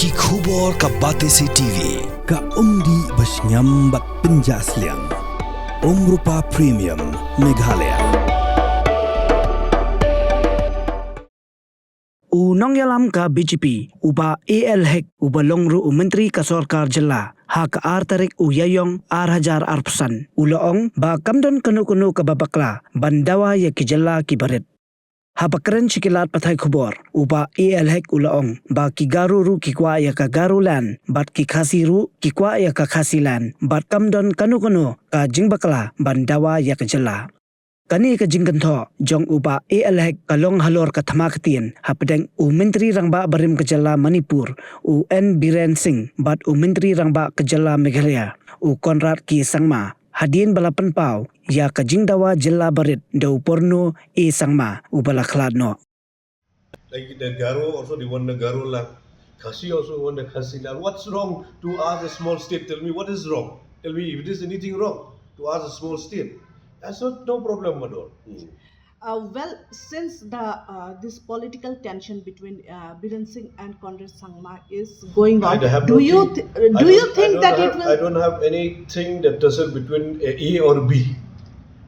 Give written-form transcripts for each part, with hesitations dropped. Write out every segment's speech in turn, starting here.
Ki khubor ka Batesi TV. Ka umdi basnyambak penjaslian. Rupa Premium Meghalaya. Unong yalam ka BJP uba AL-hek uba longru Menteri ka Sorkar Jylla ha ka tarik uyayong hajar arpusan uloong ba kamdon kanu ka babakla bandawa ya ki Jylla ki Barit. Ha bakren sikilat patay kubor uba AL-hek uloong ba ki garu ru ki kwa ya ka garulan bat ki khasi ru ki kwa ya ka khasilan bat kamdon kanu ka Jingbakla bandawa ya ka Jylla. Kani ka jingkantho jong uba AL-hek kalong halor ka thamakatien hapdeng Menteri rangba barim ka Jylla Manipur N Biren Singh bat Menteri rangba ka Jylla Meghalaya Konrad ki Sangma hadin balapan pau ya ka Dawa Jylla Barit dau porno Sangma ubala khladno. Like the Garo also they want the Garo lang. Khasi also want the Khasi lang. What's wrong to ask a small state? Tell me what is wrong. Tell me if there's anything wrong to ask a small state. That's no problem at all. Well, since this political tension between Biren Singh and Conrad Sangma is going on, do you think that it will? I don't have anything that tussle between A or B.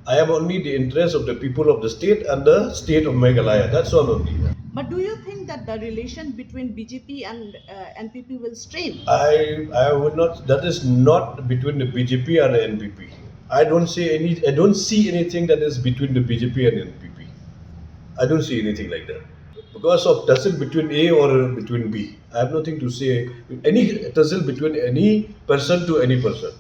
I have only the interest of the people of the state and the state of Meghalaya. That's all only. But do you think that the relation between BJP and NPP will strain? I would not. That is not between the BJP and the NPP. I don't see anything that is between the BJP and NPP. I don't see anything like that. Because of tussle between A or between B, I have nothing to say. Any tussle between any person to any person.